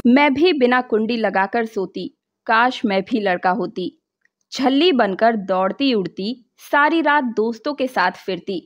मैं भी बिना कुंडी लगाकर सोती, काश मैं भी लड़का होती। झल्ली बनकर दौड़ती उड़ती, सारी रात दोस्तों के साथ फिरती,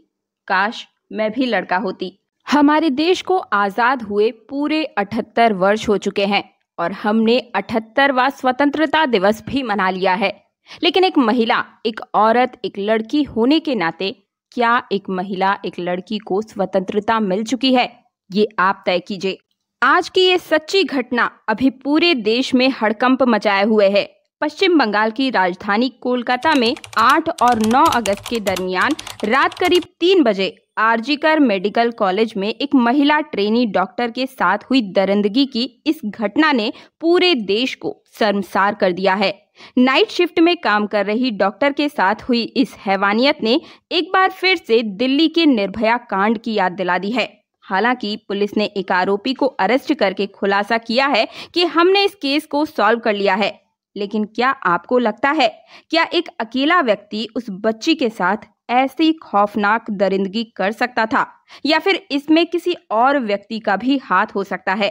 काश मैं भी लड़का होती। हमारे देश को आज़ाद हुए पूरे 78 वर्ष हो चुके हैं और हमने 78वां स्वतंत्रता दिवस भी मना लिया है। लेकिन एक महिला, एक औरत, एक लड़की होने के नाते क्या एक महिला, एक लड़की को स्वतंत्रता मिल चुकी है? ये आप तय कीजिए। आज की ये सच्ची घटना अभी पूरे देश में हड़कंप मचाए हुए है। पश्चिम बंगाल की राजधानी कोलकाता में 8 और 9 अगस्त के दरमियान रात करीब 3 बजे आरजीकर मेडिकल कॉलेज में एक महिला ट्रेनी डॉक्टर के साथ हुई दरिंदगी की इस घटना ने पूरे देश को शर्मसार कर दिया है। नाइट शिफ्ट में काम कर रही डॉक्टर के साथ हुई इस हैवानियत ने एक बार फिर से दिल्ली के निर्भया कांड की याद दिला दी है। हालांकि पुलिस ने एक आरोपी को अरेस्ट करके खुलासा किया है कि हमने इस केस को सॉल्व कर लिया है। लेकिन क्या आपको लगता है क्या एक अकेला व्यक्ति उस बच्ची के साथ ऐसी खौफनाक दरिंदगी कर सकता था, या फिर इसमें किसी और व्यक्ति का भी हाथ हो सकता है?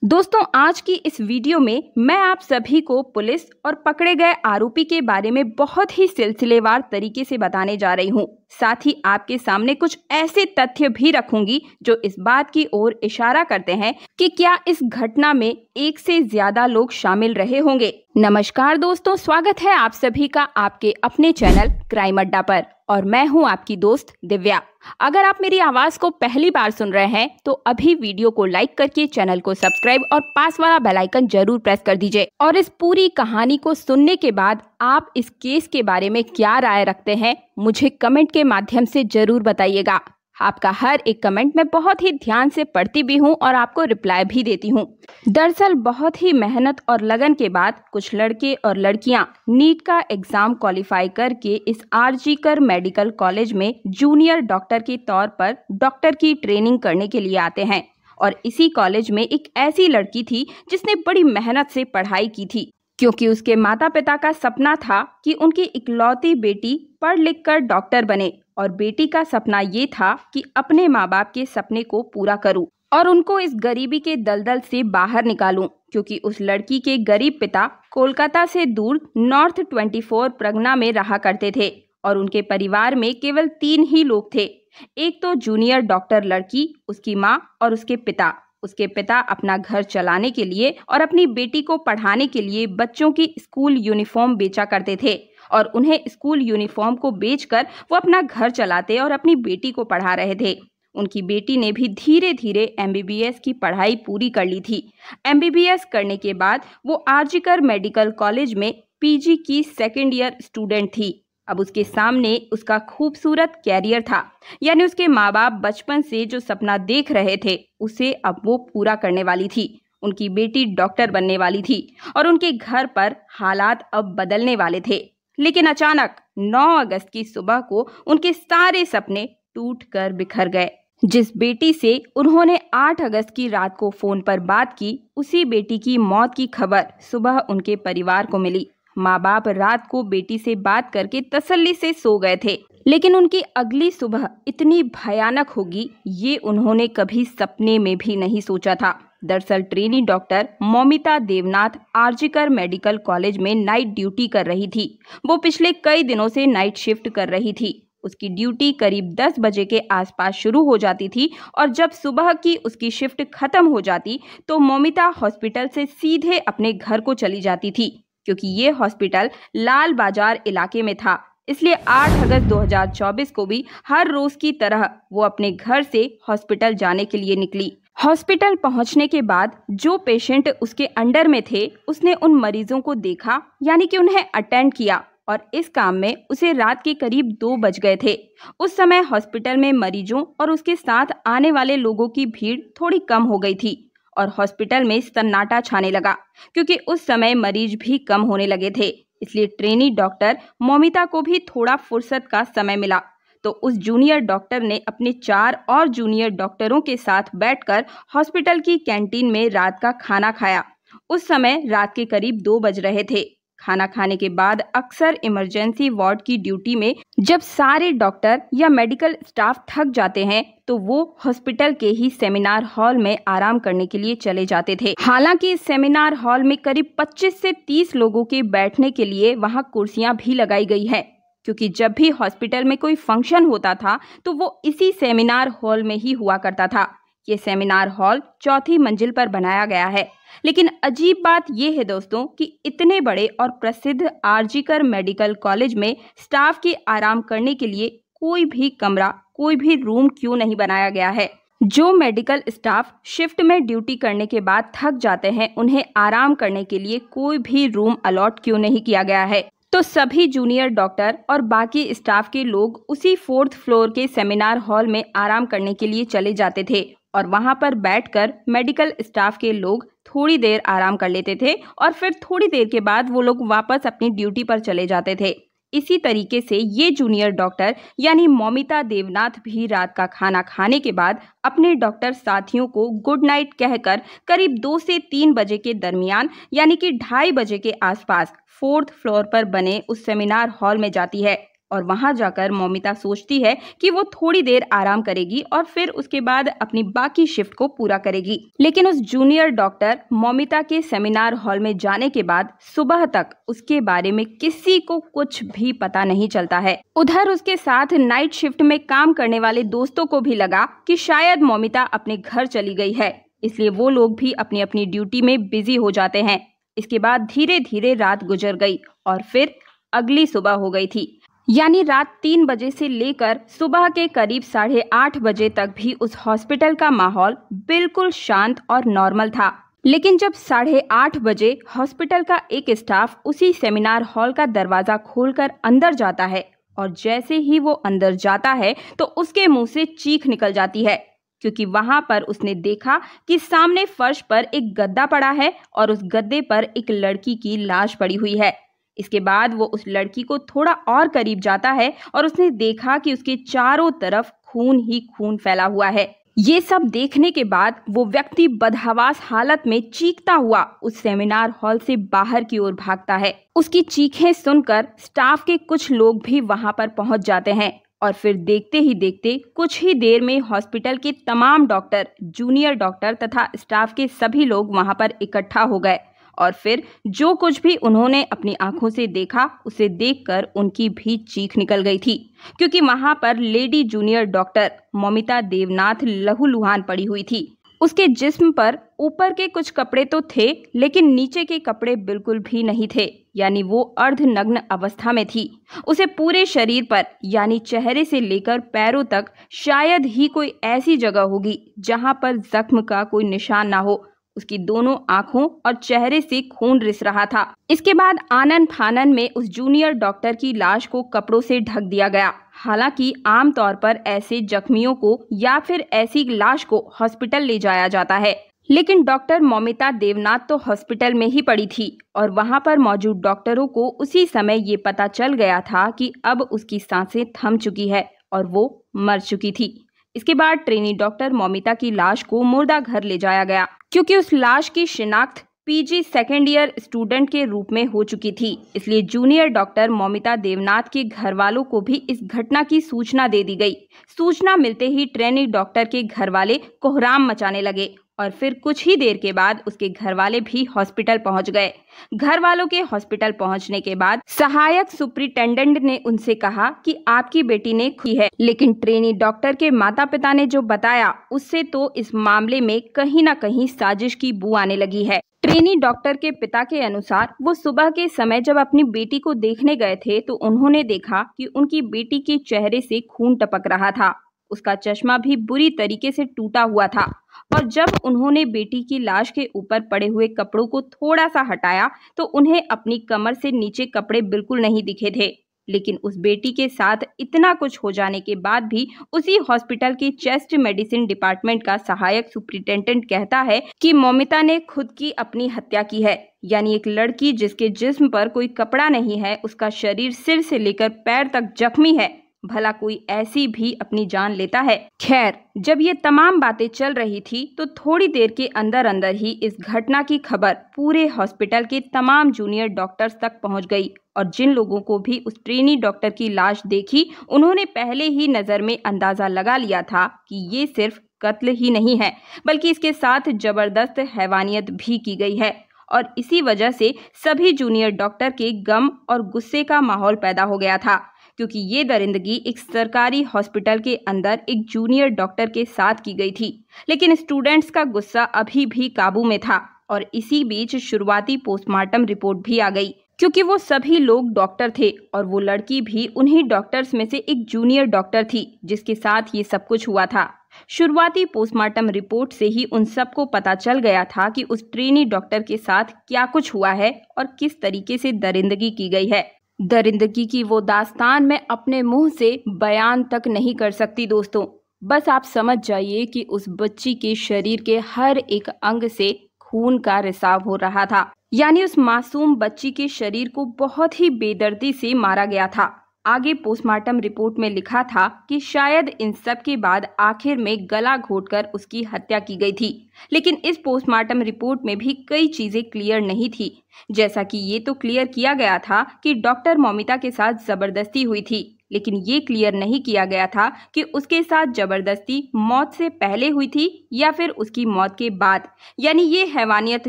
दोस्तों, आज की इस वीडियो में मैं आप सभी को पुलिस और पकड़े गए आरोपी के बारे में बहुत ही सिलसिलेवार तरीके से बताने जा रही हूँ। साथ ही आपके सामने कुछ ऐसे तथ्य भी रखूंगी जो इस बात की ओर इशारा करते हैं कि क्या इस घटना में एक से ज्यादा लोग शामिल रहे होंगे। नमस्कार दोस्तों, स्वागत है आप सभी का आपके अपने चैनल क्राइम अड्डा पर और मैं हूं आपकी दोस्त दिव्या। अगर आप मेरी आवाज को पहली बार सुन रहे हैं तो अभी वीडियो को लाइक करके चैनल को सब्सक्राइब और पास वाला बेल आइकन जरूर प्रेस कर दीजिए। और इस पूरी कहानी को सुनने के बाद आप इस केस के बारे में क्या राय रखते हैं मुझे कमेंट के माध्यम से जरूर बताइएगा। आपका हर एक कमेंट मैं बहुत ही ध्यान से पढ़ती भी हूँ और आपको रिप्लाई भी देती हूँ। दरअसल बहुत ही मेहनत और लगन के बाद कुछ लड़के और लड़कियां नीट का एग्जाम क्वालिफाई करके इस आरजीकर मेडिकल कॉलेज में जूनियर डॉक्टर के तौर पर डॉक्टर की ट्रेनिंग करने के लिए आते हैं। और इसी कॉलेज में एक ऐसी लड़की थी जिसने बड़ी मेहनत से पढ़ाई की थी, क्योंकि उसके माता पिता का सपना था कि उनकी इकलौती बेटी पढ़ लिख कर डॉक्टर बने और बेटी का सपना ये था कि अपने माँ बाप के सपने को पूरा करूं और उनको इस गरीबी के दलदल से बाहर निकालूं, क्योंकि उस लड़की के गरीब पिता कोलकाता से दूर नॉर्थ 24 परगना में रहा करते थे और उनके परिवार में केवल 3 ही लोग थे। एक तो जूनियर डॉक्टर लड़की, उसकी माँ और उसके पिता। उसके पिता अपना घर चलाने के लिए और अपनी बेटी को पढ़ाने के लिए बच्चों की स्कूल यूनिफॉर्म बेचा करते थे और उन्हें स्कूल यूनिफॉर्म को बेचकर वो अपना घर चलाते और अपनी बेटी को पढ़ा रहे थे। उनकी बेटी ने भी धीरे धीरे एमबीबीएस की पढ़ाई पूरी कर ली थी। एमबीबीएस करने के बाद वो आरजीकर मेडिकल कॉलेज में पीजी की सेकेंड ईयर स्टूडेंट थी। अब उसके सामने उसका खूबसूरत कैरियर था, यानी उसके माँ बाप बचपन से जो सपना देख रहे थे उसे अब वो पूरा करने वाली थी। उनकी बेटी डॉक्टर बनने वाली थी और उनके घर पर हालात अब बदलने वाले थे। लेकिन अचानक 9 अगस्त की सुबह को उनके सारे सपने टूट कर बिखर गए। जिस बेटी से उन्होंने 8 अगस्त की रात को फोन पर बात की, उसी बेटी की मौत की खबर सुबह उनके परिवार को मिली। माँ बाप रात को बेटी से बात करके तसल्ली से सो गए थे, लेकिन उनकी अगली सुबह इतनी भयानक होगी ये उन्होंने कभी सपने में भी नहीं सोचा था। दरअसल trainee doctor Moumita Debnath RG Kar medical college में नाइट ड्यूटी कर रही थी। वो पिछले कई दिनों से नाइट शिफ्ट कर रही थी। उसकी ड्यूटी करीब 10 बजे के आसपास शुरू हो जाती थी और जब सुबह की उसकी शिफ्ट खत्म हो जाती तो मौमिता हॉस्पिटल से सीधे अपने घर को चली जाती थी, क्योंकि ये हॉस्पिटल लाल बाजार इलाके में था। इसलिए 8 अगस्त 2024 को भी हर रोज की तरह वो अपने घर से हॉस्पिटल जाने के लिए निकली। हॉस्पिटल पहुंचने के बाद जो पेशेंट उसके अंडर में थे उसने उन मरीजों को देखा, यानी कि उन्हें अटेंड किया और इस काम में उसे रात के करीब 2 बज गए थे। उस समय हॉस्पिटल में मरीजों और उसके साथ आने वाले लोगों की भीड़ थोड़ी कम हो गई थी और हॉस्पिटल में सन्नाटा छाने लगा, क्योंकि उस समय मरीज भी कम होने लगे थे। इसलिए ट्रेनी डॉक्टर मौमिता को भी थोड़ा फुर्सत का समय मिला तो उस जूनियर डॉक्टर ने अपने 4 और जूनियर डॉक्टरों के साथ बैठकर हॉस्पिटल की कैंटीन में रात का खाना खाया। उस समय रात के करीब 2 बज रहे थे। खाना खाने के बाद अक्सर इमरजेंसी वार्ड की ड्यूटी में जब सारे डॉक्टर या मेडिकल स्टाफ थक जाते हैं तो वो हॉस्पिटल के ही सेमिनार हॉल में आराम करने के लिए चले जाते थे। हालांकि इस सेमिनार हॉल में करीब 25 से 30 लोगों के बैठने के लिए वहां कुर्सियां भी लगाई गई है, क्योंकि जब भी हॉस्पिटल में कोई फंक्शन होता था तो वो इसी सेमिनार हॉल में ही हुआ करता था। ये सेमिनार हॉल 4थी मंजिल पर बनाया गया है। लेकिन अजीब बात यह है दोस्तों कि इतने बड़े और प्रसिद्ध आरजीकर मेडिकल कॉलेज में स्टाफ के आराम करने के लिए कोई भी कमरा, कोई भी रूम क्यों नहीं बनाया गया है। जो मेडिकल स्टाफ शिफ्ट में ड्यूटी करने के बाद थक जाते हैं, उन्हें आराम करने के लिए कोई भी रूम अलॉट क्यों नहीं किया गया है। तो सभी जूनियर डॉक्टर और बाकी स्टाफ के लोग उसी 4th फ्लोर के सेमिनार हॉल में आराम करने के लिए चले जाते थे और वहां पर बैठकर मेडिकल स्टाफ के लोग थोड़ी देर आराम कर लेते थे और फिर थोड़ी देर के बाद वो लोग वापस अपनी ड्यूटी पर चले जाते थे। इसी तरीके से ये जूनियर डॉक्टर यानी मौमिता देवनाथ भी रात का खाना खाने के बाद अपने डॉक्टर साथियों को गुड नाइट कहकर करीब 2 से 3 बजे के दरमियान यानी कि 2:30 बजे के आसपास 4th फ्लोर पर बने उस सेमिनार हॉल में जाती है और वहां जाकर मौमिता सोचती है कि वो थोड़ी देर आराम करेगी और फिर उसके बाद अपनी बाकी शिफ्ट को पूरा करेगी। लेकिन उस जूनियर डॉक्टर मौमिता के सेमिनार हॉल में जाने के बाद सुबह तक उसके बारे में किसी को कुछ भी पता नहीं चलता है। उधर उसके साथ नाइट शिफ्ट में काम करने वाले दोस्तों को भी लगा कि शायद मौमिता अपने घर चली गई है, इसलिए वो लोग भी अपनी अपनी ड्यूटी में बिजी हो जाते हैं। इसके बाद धीरे धीरे रात गुजर गई और फिर अगली सुबह हो गई थी, यानी रात 3 बजे से लेकर सुबह के करीब 8:30 बजे तक भी उस हॉस्पिटल का माहौल बिल्कुल शांत और नॉर्मल था। लेकिन जब 8:30 बजे हॉस्पिटल का एक स्टाफ उसी सेमिनार हॉल का दरवाजा खोलकर अंदर जाता है और जैसे ही वो अंदर जाता है तो उसके मुंह से चीख निकल जाती है, क्योंकि वहां पर उसने देखा कि सामने फर्श पर एक गद्दा पड़ा है और उस गद्दे पर एक लड़की की लाश पड़ी हुई है। इसके बाद वो उस लड़की को थोड़ा और करीब जाता है और उसने देखा कि उसके चारों तरफ खून ही खून फैला हुआ है। ये सब देखने के बाद वो व्यक्ति बदहवास हालत में चीखता हुआ उस सेमिनार हॉल से बाहर की ओर भागता है। उसकी चीखें सुनकर स्टाफ के कुछ लोग भी वहां पर पहुंच जाते हैं और फिर देखते ही देखते कुछ ही देर में हॉस्पिटल के तमाम डॉक्टर, जूनियर डॉक्टर तथा स्टाफ के सभी लोग वहां पर इकट्ठा हो गए और फिर जो कुछ भी उन्होंने अपनी आंखों से देखा उसे देखकर उनकी भी चीख निकल गई थी, क्योंकि वहां पर lady junior doctor Moumita Debnath लहूलुहान पड़ी हुई थी। उसके जिस्म पर ऊपर के कुछ कपड़े तो थे लेकिन नीचे के कपड़े बिल्कुल भी नहीं थे, यानी वो अर्धनग्न अवस्था में थी। उसे पूरे शरीर पर यानी चेहरे से लेकर पैरों तक शायद ही कोई ऐसी जगह होगी जहां पर जख्म का कोई निशान ना हो। उसकी दोनों आंखों और चेहरे से खून रिस रहा था। इसके बाद आनन फानन में उस जूनियर डॉक्टर की लाश को कपड़ों से ढक दिया गया। हालांकि आमतौर पर ऐसे जख्मियों को या फिर ऐसी लाश को हॉस्पिटल ले जाया जाता है, लेकिन डॉक्टर मौमिता देवनाथ तो हॉस्पिटल में ही पड़ी थी और वहां पर मौजूद डॉक्टरों को उसी समय ये पता चल गया था कि अब उसकी सांसें थम चुकी है और वो मर चुकी थी। इसके बाद ट्रेनी डॉक्टर मौमिता की लाश को मुर्दा घर ले जाया गया, क्योंकि उस लाश की शिनाख्त पीजी सेकेंड ईयर स्टूडेंट के रूप में हो चुकी थी। इसलिए जूनियर डॉक्टर मौमिता देवनाथ के घर वालों को भी इस घटना की सूचना दे दी गई। सूचना मिलते ही ट्रेनी डॉक्टर के घर वाले कोहराम मचाने लगे और फिर कुछ ही देर के बाद उसके घर वाले भी हॉस्पिटल पहुंच गए। घर वालों के हॉस्पिटल पहुंचने के बाद सहायक सुपरिटेंडेंट ने उनसे कहा कि आपकी बेटी ने खुदी है, लेकिन ट्रेनी डॉक्टर के माता पिता ने जो बताया उससे तो इस मामले में कहीं ना कहीं साजिश की बू आने लगी है। ट्रेनी डॉक्टर के पिता के अनुसार वो सुबह के समय जब अपनी बेटी को देखने गए थे तो उन्होंने देखा कि उनकी बेटी के चेहरे से खून टपक रहा था। उसका चश्मा भी बुरी तरीके से टूटा हुआ था और जब उन्होंने बेटी की लाश के ऊपर पड़े हुए कपड़ों को थोड़ा सा हटाया तो उन्हें अपनी कमर से नीचे कपड़े बिल्कुल नहीं दिखे थे। लेकिन उस बेटी के साथ इतना कुछ हो जाने के बाद भी उसी हॉस्पिटल के चेस्ट मेडिसिन डिपार्टमेंट का सहायक सुपरिटेंडेंट कहता है कि मौमिता ने खुद की अपनी हत्या की है। यानी एक लड़की जिसके जिस्म पर कोई कपड़ा नहीं है, उसका शरीर सिर से लेकर पैर तक जख्मी है, भला कोई ऐसी भी अपनी जान लेता है। खैर, जब ये तमाम बातें चल रही थी तो थोड़ी देर के अंदर अंदर ही इस घटना की खबर पूरे हॉस्पिटल के तमाम जूनियर डॉक्टर्स तक पहुंच गई और जिन लोगों को भी उस ट्रेनी डॉक्टर की लाश देखी उन्होंने पहले ही नजर में अंदाजा लगा लिया था कि ये सिर्फ कत्ल ही नहीं है बल्कि इसके साथ जबरदस्त हैवानियत भी की गई है। और इसी वजह से सभी जूनियर डॉक्टर के गम और गुस्से का माहौल पैदा हो गया था, क्योंकि ये दरिंदगी एक सरकारी हॉस्पिटल के अंदर एक जूनियर डॉक्टर के साथ की गई थी। लेकिन स्टूडेंट्स का गुस्सा अभी भी काबू में था और इसी बीच शुरुआती पोस्टमार्टम रिपोर्ट भी आ गई, क्योंकि वो सभी लोग डॉक्टर थे और वो लड़की भी उन्हीं डॉक्टर्स में से एक जूनियर डॉक्टर थी जिसके साथ ये सब कुछ हुआ था। शुरुआती पोस्टमार्टम रिपोर्ट से ही उन सबको पता चल गया था कि उस ट्रेनी डॉक्टर के साथ क्या कुछ हुआ है और किस तरीके से दरिंदगी की गई है। दरिंदगी की वो दास्तान मैं अपने मुंह से बयान तक नहीं कर सकती दोस्तों। बस आप समझ जाइए कि उस बच्ची के शरीर के हर एक अंग से खून का रिसाव हो रहा था, यानी उस मासूम बच्ची के शरीर को बहुत ही बेदर्दी से मारा गया था। आगे पोस्टमार्टम रिपोर्ट में लिखा था कि शायद इन सब के बाद आखिर में गला घोटकर उसकी हत्या की गई थी। लेकिन इस पोस्टमार्टम रिपोर्ट में भी कई चीजें क्लियर नहीं थी, जैसा कि ये तो क्लियर किया गया था कि डॉक्टर मौमिता के साथ जबरदस्ती हुई थी, लेकिन ये क्लियर नहीं किया गया था कि उसके साथ जबरदस्ती मौत से पहले हुई थी या फिर उसकी मौत के बाद, यानी ये हैवानियत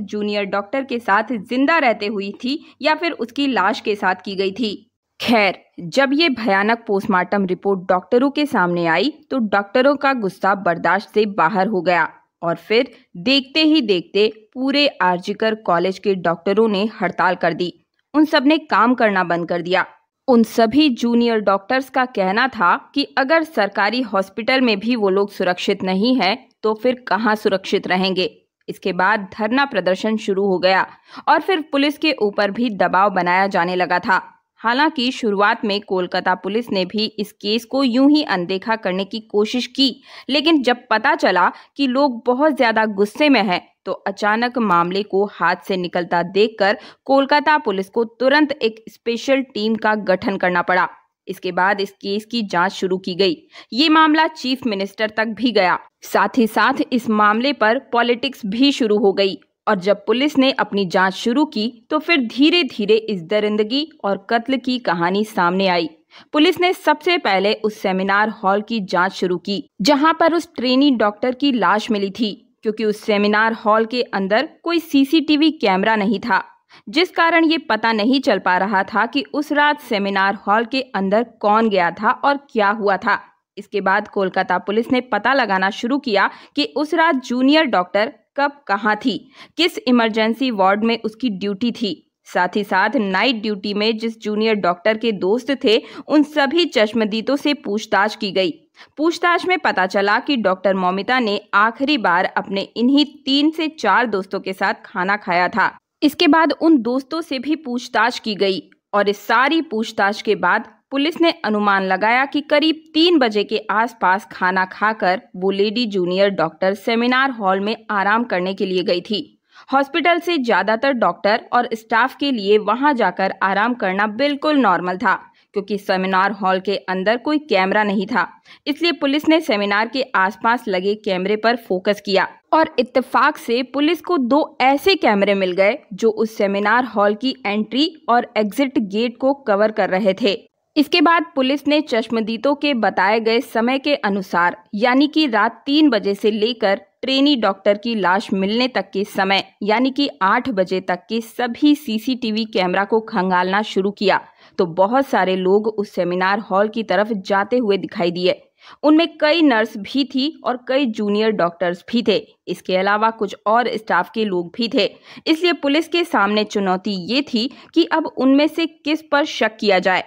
जूनियर डॉक्टर के साथ जिंदा रहते हुई थी या फिर उसकी लाश के साथ की गई थी। खैर, जब ये भयानक पोस्टमार्टम रिपोर्ट डॉक्टरों के सामने आई तो डॉक्टरों का गुस्सा बर्दाश्त से बाहर हो गया और फिर देखते ही देखते पूरे आरजीकर कॉलेज के डॉक्टरों ने हड़ताल कर दी। उन सब ने काम करना बंद कर दिया। उन सभी जूनियर डॉक्टर्स का कहना था कि अगर सरकारी हॉस्पिटल में भी वो लोग सुरक्षित नहीं हैं तो फिर कहाँ सुरक्षित रहेंगे। इसके बाद धरना प्रदर्शन शुरू हो गया और फिर पुलिस के ऊपर भी दबाव बनाया जाने लगा था। हालांकि शुरुआत में कोलकाता पुलिस ने भी इस केस को यूं ही अनदेखा करने की कोशिश की, लेकिन जब पता चला कि लोग बहुत ज्यादा गुस्से में हैं, तो अचानक मामले को हाथ से निकलता देखकर कोलकाता पुलिस को तुरंत एक स्पेशल टीम का गठन करना पड़ा। इसके बाद इस केस की जांच शुरू की गई। ये मामला चीफ मिनिस्टर तक भी गया। साथ ही साथ इस मामले पर पॉलिटिक्स भी शुरू हो गई और जब पुलिस ने अपनी जांच शुरू की तो फिर धीरे धीरे इस दरिंदगी और कत्ल की कहानी सामने आई। पुलिस ने सबसे पहले उस सेमिनार हॉल की जांच शुरू की जहां पर उस ट्रेनी डॉक्टर की लाश मिली थी, क्योंकि उस सेमिनार हॉल के अंदर कोई सीसीटीवी कैमरा नहीं था, जिस कारण ये पता नहीं चल पा रहा था कि उस रात सेमिनार हॉल के अंदर कौन गया था और क्या हुआ था। इसके बाद कोलकाता पुलिस ने पता लगाना शुरू किया कि उस रात जूनियर डॉक्टर कब कहाँ थी, किस इमरजेंसी वार्ड में उसकी ड्यूटी थी। साथ ही साथ नाइट ड्यूटी में जिस जूनियर डॉक्टर के दोस्त थे उन सभी चश्मदीदों से पूछताछ की गई। पूछताछ में पता चला कि डॉक्टर मौमिता ने आखिरी बार अपने इन्हीं 3 से 4 दोस्तों के साथ खाना खाया था। इसके बाद उन दोस्तों से भी पूछताछ की गई और इस सारी पूछताछ के बाद पुलिस ने अनुमान लगाया कि करीब 3 बजे के आसपास खाना खाकर वो lady junior doctor seminar hall में आराम करने के लिए गई थी। हॉस्पिटल से ज्यादातर डॉक्टर और स्टाफ के लिए वहां जाकर आराम करना बिल्कुल नॉर्मल था, क्योंकि सेमिनार हॉल के अंदर कोई कैमरा नहीं था। इसलिए पुलिस ने सेमिनार के आसपास लगे कैमरे पर फोकस किया और इत्तेफाक से पुलिस को 2 ऐसे कैमरे मिल गए जो उस सेमिनार हॉल की एंट्री और एग्जिट गेट को कवर कर रहे थे। इसके बाद पुलिस ने चश्मदीदों के बताए गए समय के अनुसार, यानी कि रात 3 बजे से लेकर ट्रेनी डॉक्टर की लाश मिलने तक के समय, यानी कि 8 बजे तक के सभी सीसीटीवी कैमरा को खंगालना शुरू किया तो बहुत सारे लोग उस सेमिनार हॉल की तरफ जाते हुए दिखाई दिए। उनमें कई नर्स भी थी और कई जूनियर डॉक्टर्स भी थे। इसके अलावा कुछ और स्टाफ के लोग भी थे। इसलिए पुलिस के सामने चुनौती ये थी कि अब उनमें से किस पर शक किया जाए।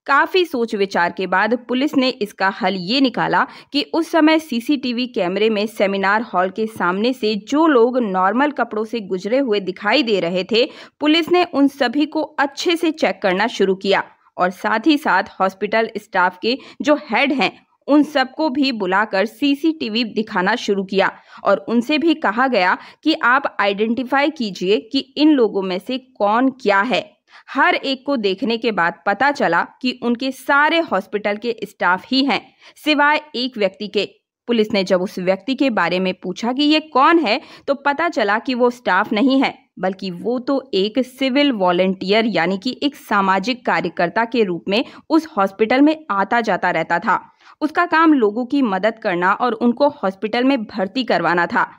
काफी सोच विचार के बाद पुलिस ने इसका हल ये निकाला कि उस समय सीसीटीवी कैमरे में सेमिनार हॉल के सामने से जो लोग नॉर्मल कपड़ों से गुजरे हुए दिखाई दे रहे थे, पुलिस ने उन सभी को अच्छे से चेक करना शुरू किया और साथ ही साथ हॉस्पिटल स्टाफ के जो हेड हैं उन सबको भी बुलाकर सीसीटीवी दिखाना शुरू किया और उनसे भी कहा गया कि आप आइडेंटिफाई कीजिए कि इन लोगों में से कौन क्या है। हर एक को देखने के बाद पता चला कि उनके सारे हॉस्पिटल के स्टाफ ही हैं, सिवाय एक व्यक्ति के। पुलिस ने जब उस व्यक्ति के बारे में पूछा कि ये कौन है, तो पता चला कि वो स्टाफ नहीं है, बल्कि वो तो एक सिविल वॉलंटियर यानी कि एक सामाजिक कार्यकर्ता के रूप में उस हॉस्पिटल में आता जाता रहता था। उसका काम लोगों की मदद करना और उनको हॉस्पिटल में भर्ती करवाना था।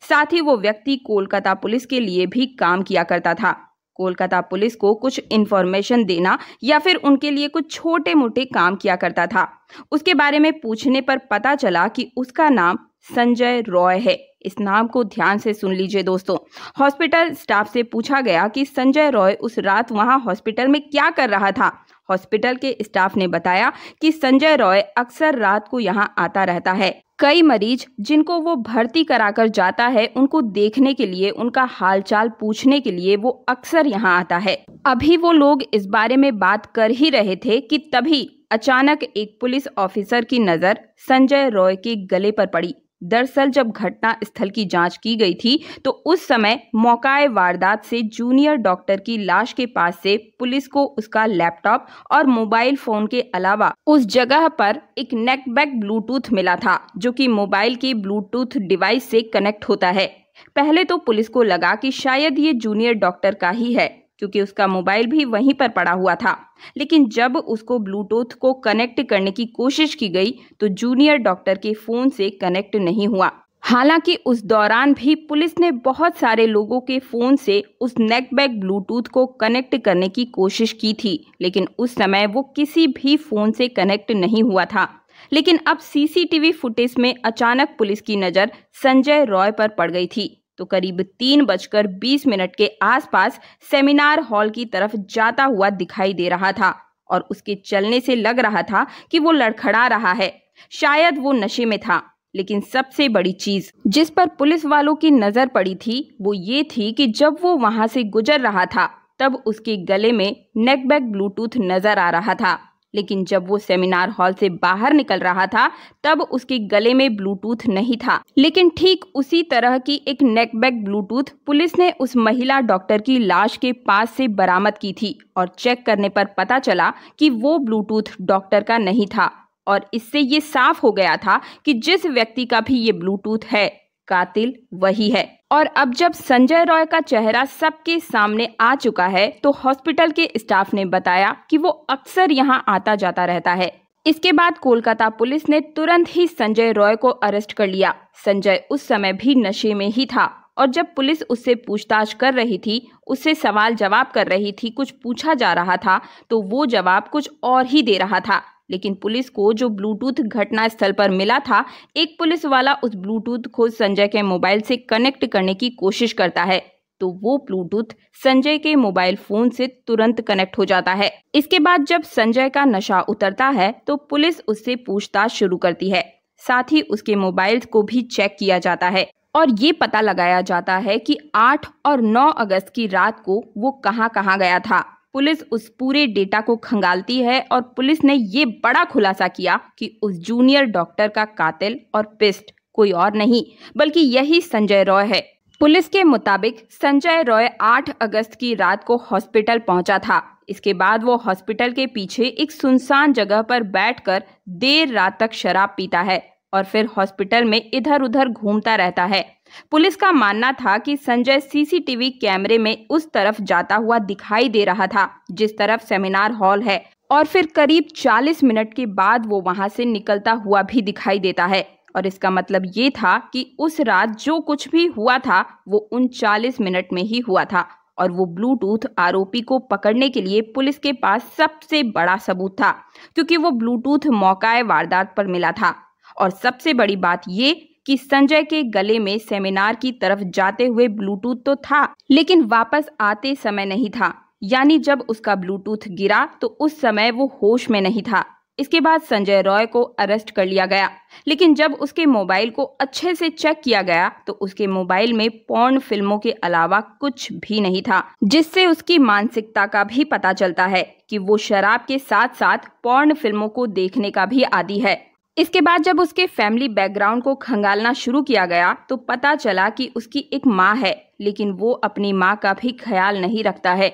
साथ ही वो व्यक्ति कोलकाता पुलिस के लिए भी काम किया करता था। कोलकाता पुलिस को कुछ इन्फॉर्मेशन देना या फिर उनके लिए कुछ छोटे मोटे काम किया करता था। उसके बारे में पूछने पर पता चला कि उसका नाम संजय रॉय है। इस नाम को ध्यान से सुन लीजिए दोस्तों। हॉस्पिटल स्टाफ से पूछा गया कि संजय रॉय उस रात वहां हॉस्पिटल में क्या कर रहा था। हॉस्पिटल के स्टाफ ने बताया कि संजय रॉय अक्सर रात को यहां आता रहता है। कई मरीज जिनको वो भर्ती कराकर जाता है, उनको देखने के लिए, उनका हालचाल पूछने के लिए वो अक्सर यहाँ आता है। अभी वो लोग इस बारे में बात कर ही रहे थे कि तभी अचानक एक पुलिस ऑफिसर की नजर संजय रॉय के गले पर पड़ी। दरअसल जब घटना स्थल की जांच की गई थी तो उस समय मौकाए वारदात से जूनियर डॉक्टर की लाश के पास से पुलिस को उसका लैपटॉप और मोबाइल फोन के अलावा उस जगह पर एक नेकबैग ब्लूटूथ मिला था, जो कि मोबाइल के ब्लूटूथ डिवाइस से कनेक्ट होता है। पहले तो पुलिस को लगा कि शायद ये जूनियर डॉक्टर का ही है, क्योंकि उसका मोबाइल भी वहीं पर पड़ा हुआ था। लेकिन जब उसको ब्लूटूथ को कनेक्ट करने की कोशिश की गई तो जूनियर डॉक्टर के फोन से कनेक्ट नहीं हुआ। हालांकि उस दौरान भी पुलिस ने बहुत सारे लोगों के फोन से उस नेकबैग ब्लूटूथ को कनेक्ट करने की कोशिश की थी, लेकिन उस समय वो किसी भी फोन से कनेक्ट नहीं हुआ था। लेकिन अब सीसीटीवी फुटेज में अचानक पुलिस की नजर संजय रॉय पर पड़ गई थी। तो करीब 3:20 के आसपास सेमिनार हॉल की तरफ जाता हुआ दिखाई दे रहा था और उसके चलने से लग रहा था कि वो लड़खड़ा रहा है। शायद वो नशे में था। लेकिन सबसे बड़ी चीज जिस पर पुलिस वालों की नजर पड़ी थी वो ये थी कि जब वो वहां से गुजर रहा था तब उसके गले में नेकबैग ब्लूटूथ नजर आ रहा था। लेकिन जब वो सेमिनार हॉल से बाहर निकल रहा था तब उसके गले में ब्लूटूथ नहीं था। लेकिन ठीक उसी तरह की एक नेकबैग ब्लूटूथ पुलिस ने उस महिला डॉक्टर की लाश के पास से बरामद की थी और चेक करने पर पता चला कि वो ब्लूटूथ डॉक्टर का नहीं था। और इससे ये साफ हो गया था कि जिस व्यक्ति का भी ये ब्लूटूथ है, कातिल वही है। और अब जब संजय रॉय का चेहरा सबके सामने आ चुका है तो हॉस्पिटल के स्टाफ ने बताया कि वो अक्सर यहां आता जाता रहता है। इसके बाद कोलकाता पुलिस ने तुरंत ही संजय रॉय को अरेस्ट कर लिया। संजय उस समय भी नशे में ही था और जब पुलिस उससे पूछताछ कर रही थी, उससे सवाल जवाब कर रही थी, कुछ पूछा जा रहा था तो वो जवाब कुछ और ही दे रहा था। लेकिन पुलिस को जो ब्लूटूथ घटना स्थल पर मिला था, एक पुलिस वाला उस ब्लूटूथ को संजय के मोबाइल से कनेक्ट करने की कोशिश करता है तो वो ब्लूटूथ संजय के मोबाइल फोन से तुरंत कनेक्ट हो जाता है। इसके बाद जब संजय का नशा उतरता है तो पुलिस उससे पूछताछ शुरू करती है। साथ ही उसके मोबाइल को भी चेक किया जाता है और ये पता लगाया जाता है कि 8 और 9 अगस्त की रात को वो कहां गया था। पुलिस उस पूरे डेटा को खंगालती है और पुलिस ने ये बड़ा खुलासा किया कि उस जूनियर डॉक्टर का कातिल और पिस्ट कोई और नहीं बल्कि यही संजय रॉय है। पुलिस के मुताबिक संजय रॉय 8 अगस्त की रात को हॉस्पिटल पहुंचा था। इसके बाद वो हॉस्पिटल के पीछे एक सुनसान जगह पर बैठकर देर रात तक शराब पीता है और फिर हॉस्पिटल में इधर उधर घूमता रहता है। पुलिस का मानना था कि संजय सीसीटीवी कैमरे में उस तरफ जाता हुआ दिखाई दे रहा था जिस तरफ सेमिनार हॉल है और फिर करीब 40 मिनट के बाद वो वहां से निकलता हुआ भी दिखाई देता है। और इसका मतलब ये था कि उस रात जो कुछ भी हुआ था वो उन 40 मिनट में ही हुआ था और वो ब्लूटूथ आरोपी को पकड़ने के लिए पुलिस के पास सबसे बड़ा सबूत था, क्योंकि वो ब्लूटूथ मौकाए वारदात पर मिला था। और सबसे बड़ी बात ये कि संजय के गले में सेमिनार की तरफ जाते हुए ब्लूटूथ तो था लेकिन वापस आते समय नहीं था, यानी जब उसका ब्लूटूथ गिरा तो उस समय वो होश में नहीं था। इसके बाद संजय रॉय को अरेस्ट कर लिया गया, लेकिन जब उसके मोबाइल को अच्छे से चेक किया गया तो उसके मोबाइल में पॉर्न फिल्मों के अलावा कुछ भी नहीं था, जिससे उसकी मानसिकता का भी पता चलता है कि वो शराब के साथ साथ पॉर्न फिल्मों को देखने का भी आदी है। इसके बाद जब उसके फैमिली बैकग्राउंड को खंगालना शुरू किया गया तो पता चला कि उसकी एक माँ है, लेकिन वो अपनी माँ का भी ख्याल नहीं रखता है।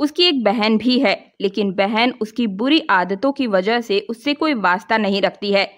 उसकी एक बहन भी है, लेकिन बहन उसकी बुरी आदतों की वजह से उससे कोई वास्ता नहीं रखती है।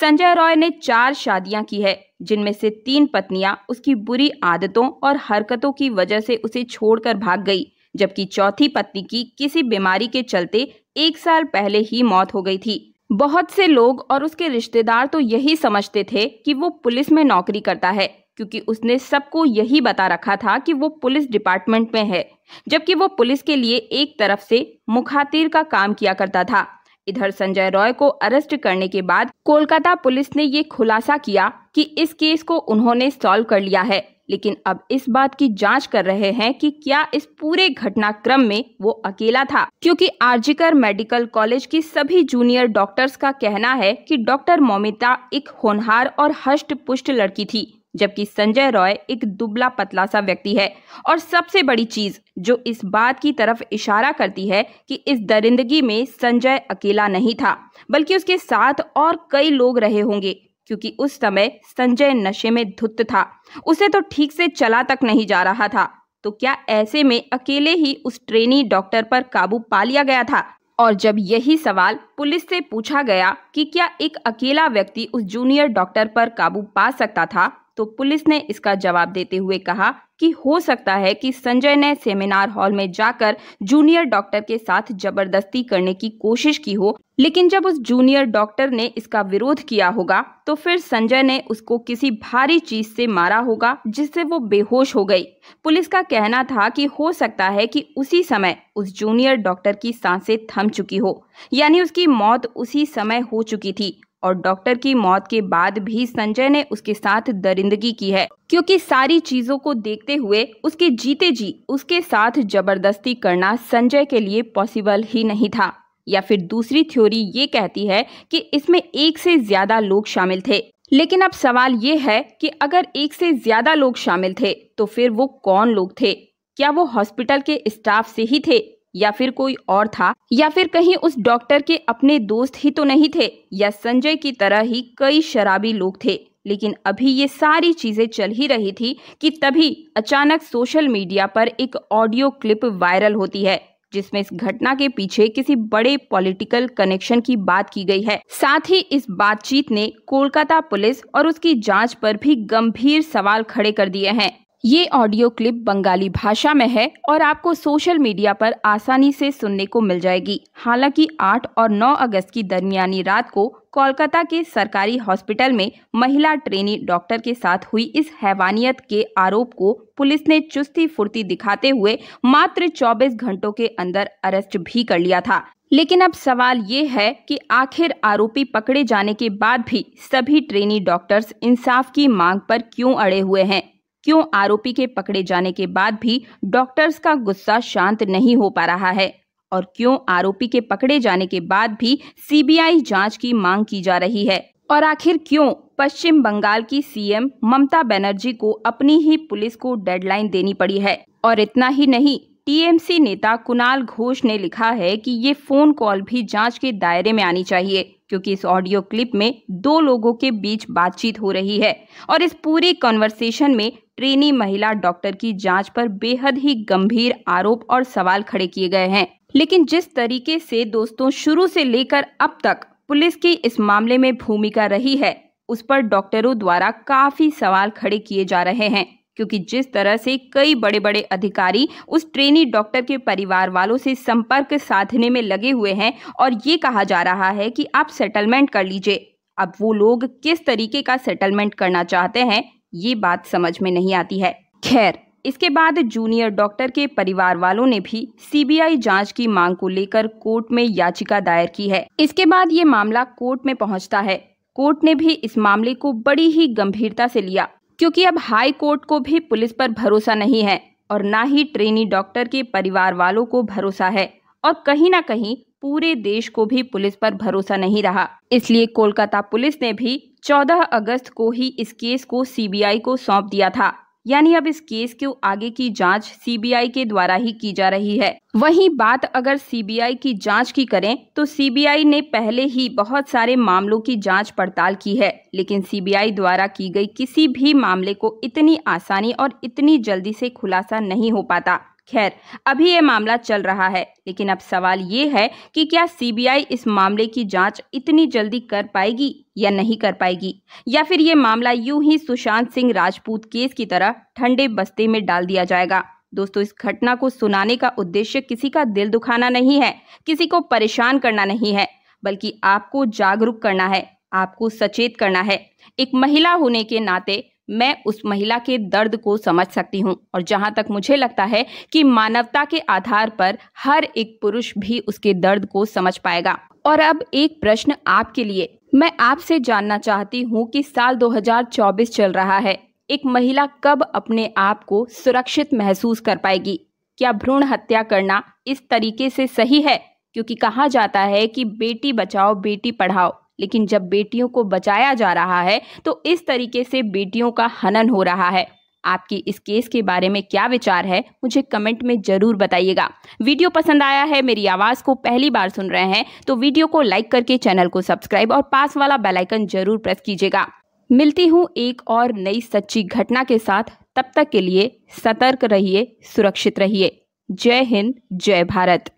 संजय रॉय ने 4 शादियां की है, जिनमें से 3 पत्नियां उसकी बुरी आदतों और हरकतों की वजह से उसे छोड़कर भाग गई, जबकि चौथी पत्नी की किसी बीमारी के चलते 1 साल पहले ही मौत हो गई थी। बहुत से लोग और उसके रिश्तेदार तो यही समझते थे कि वो पुलिस में नौकरी करता है, क्योंकि उसने सबको यही बता रखा था कि वो पुलिस डिपार्टमेंट में है, जबकि वो पुलिस के लिए एक तरफ से मुखातिर का काम किया करता था। इधर संजय रॉय को अरेस्ट करने के बाद कोलकाता पुलिस ने ये खुलासा किया कि इस केस को उन्होंने सॉल्व कर लिया है, लेकिन अब इस बात की जांच कर रहे हैं कि क्या इस पूरे घटनाक्रम में वो अकेला था, क्योंकि आरजीकर मेडिकल कॉलेज की सभी जूनियर डॉक्टर्स का कहना है कि डॉक्टर मौमिता एक होनहार और हष्ट पुष्ट लड़की थी, जबकि संजय रॉय एक दुबला पतला सा व्यक्ति है। और सबसे बड़ी चीज जो इस बात की तरफ इशारा करती है कि इस दरिंदगी में संजय अकेला नहीं था, बल्कि उसके साथ और कई लोग रहे होंगे, क्योंकि उस समय संजय नशे में धुत था, उसे तो ठीक से चला तक नहीं जा रहा था। तो क्या ऐसे में अकेले ही उस ट्रेनी डॉक्टर पर काबू पा लिया गया था? और जब यही सवाल पुलिस से पूछा गया कि क्या एक अकेला व्यक्ति उस जूनियर डॉक्टर पर काबू पा सकता था, तो पुलिस ने इसका जवाब देते हुए कहा कि हो सकता है कि संजय ने सेमिनार हॉल में जाकर जूनियर डॉक्टर के साथ जबरदस्ती करने की कोशिश की हो, लेकिन जब उस जूनियर डॉक्टर ने इसका विरोध किया होगा तो फिर संजय ने उसको किसी भारी चीज से मारा होगा, जिससे वो बेहोश हो गई। पुलिस का कहना था कि हो सकता है कि उसी समय उस जूनियर डॉक्टर की सांसें थम चुकी हो, यानी उसकी मौत उसी समय हो चुकी थी। और डॉक्टर की मौत के बाद भी संजय ने उसके साथ दरिंदगी की है, क्योंकि सारी चीजों को देखते हुए उसके जीते जी उसके साथ जबरदस्ती करना संजय के लिए पॉसिबल ही नहीं था। या फिर दूसरी थ्योरी ये कहती है कि इसमें एक से ज्यादा लोग शामिल थे। लेकिन अब सवाल ये है कि अगर एक से ज्यादा लोग शामिल थे तो फिर वो कौन लोग थे? क्या वो हॉस्पिटल के स्टाफ से ही थे, या फिर कोई और था, या फिर कहीं उस डॉक्टर के अपने दोस्त ही तो नहीं थे, या संजय की तरह ही कई शराबी लोग थे? लेकिन अभी ये सारी चीजें चल ही रही थी कि तभी अचानक सोशल मीडिया पर एक ऑडियो क्लिप वायरल होती है, जिसमें इस घटना के पीछे किसी बड़े पॉलिटिकल कनेक्शन की बात की गई है। साथ ही इस बातचीत ने कोलकाता पुलिस और उसकी जांच पर भी गंभीर सवाल खड़े कर दिए हैं। ये ऑडियो क्लिप बंगाली भाषा में है और आपको सोशल मीडिया पर आसानी से सुनने को मिल जाएगी। हालांकि 8 और 9 अगस्त की दरमियानी रात को कोलकाता के सरकारी हॉस्पिटल में महिला ट्रेनी डॉक्टर के साथ हुई इस हैवानियत के आरोप को पुलिस ने चुस्ती फुर्ती दिखाते हुए मात्र 24 घंटों के अंदर अरेस्ट भी कर लिया था। लेकिन अब सवाल ये है कि आखिर आरोपी पकड़े जाने के बाद भी सभी ट्रेनी डॉक्टर्स इंसाफ की मांग पर क्यों अड़े हुए हैं? क्यों आरोपी के पकड़े जाने के बाद भी डॉक्टर्स का गुस्सा शांत नहीं हो पा रहा है? और क्यों आरोपी के पकड़े जाने के बाद भी सीबीआई जांच की मांग की जा रही है? और आखिर क्यों पश्चिम बंगाल की सीएम ममता बनर्जी को अपनी ही पुलिस को डेडलाइन देनी पड़ी है? और इतना ही नहीं, टीएमसी नेता कुणाल घोष ने लिखा है कि ये फोन कॉल भी जांच के दायरे में आनी चाहिए, क्योंकि इस ऑडियो क्लिप में 2 लोगों के बीच बातचीत हो रही है और इस पूरी कन्वर्सेशन में ट्रेनी महिला डॉक्टर की जांच पर बेहद ही गंभीर आरोप और सवाल खड़े किए गए हैं। लेकिन जिस तरीके से दोस्तों शुरू से लेकर अब तक पुलिस की इस मामले में भूमिका रही है, उस पर डॉक्टरों द्वारा काफी सवाल खड़े किए जा रहे हैं, क्योंकि जिस तरह से कई बड़े बड़े अधिकारी उस ट्रेनी डॉक्टर के परिवार वालों से संपर्क साधने में लगे हुए हैं और ये कहा जा रहा है कि आप सेटलमेंट कर लीजिए। अब वो लोग किस तरीके का सेटलमेंट करना चाहते हैं, ये बात समझ में नहीं आती है। खैर, इसके बाद जूनियर डॉक्टर के परिवार वालों ने भी सीबीआई जांच की मांग को लेकर कोर्ट में याचिका दायर की है। इसके बाद ये मामला कोर्ट में पहुंचता है। कोर्ट ने भी इस मामले को बड़ी ही गंभीरता से लिया, क्योंकि अब हाई कोर्ट को भी पुलिस पर भरोसा नहीं है और ना ही ट्रेनी डॉक्टर के परिवार वालों को भरोसा है, और कहीं ना कहीं पूरे देश को भी पुलिस पर भरोसा नहीं रहा। इसलिए कोलकाता पुलिस ने भी 14 अगस्त को ही इस केस को सीबीआई को सौंप दिया था। यानी अब इस केस के आगे की जांच सीबीआई के द्वारा ही की जा रही है। वहीं बात अगर सीबीआई की जांच की करें तो सीबीआई ने पहले ही बहुत सारे मामलों की जांच पड़ताल की है, लेकिन सीबीआई द्वारा की गई किसी भी मामले को इतनी आसानी और इतनी जल्दी से खुलासा नहीं हो पाता, खैर, अभी ये मामला चल रहा है, लेकिन अब सवाल ये है कि क्या सीबीआई इस मामले की जांच इतनी जल्दी कर पाएगी या नहीं कर पाएगी, या फिर ये मामला यूं ही सुशांत सिंह राजपूत केस की तरह ठंडे बस्ते में डाल दिया जाएगा। दोस्तों, इस घटना को सुनाने का उद्देश्य किसी का दिल दुखाना नहीं है, किसी को परेशान करना नहीं है, बल्कि आपको जागरूक करना है, आपको सचेत करना है। एक महिला होने के नाते मैं उस महिला के दर्द को समझ सकती हूँ, और जहां तक मुझे लगता है कि मानवता के आधार पर हर एक पुरुष भी उसके दर्द को समझ पाएगा। और अब एक प्रश्न आपके लिए, मैं आपसे जानना चाहती हूँ कि साल 2024 चल रहा है, एक महिला कब अपने आप को सुरक्षित महसूस कर पाएगी? क्या भ्रूण हत्या करना इस तरीके से सही है? क्योंकि कहा जाता है कि बेटी बचाओ बेटी पढ़ाओ, लेकिन जब बेटियों को बचाया जा रहा है तो इस तरीके से बेटियों का हनन हो रहा है। आपकी इस केस के बारे में क्या विचार है, मुझे कमेंट में जरूर बताइएगा। वीडियो पसंद आया है, मेरी आवाज़ को पहली बार सुन रहे हैं तो वीडियो को लाइक करके चैनल को सब्सक्राइब और पास वाला बेल आइकन जरूर प्रेस कीजिएगा। मिलती हूँ एक और नई सच्ची घटना के साथ, तब तक के लिए सतर्क रहिए, सुरक्षित रहिए। जय हिंद, जय भारत।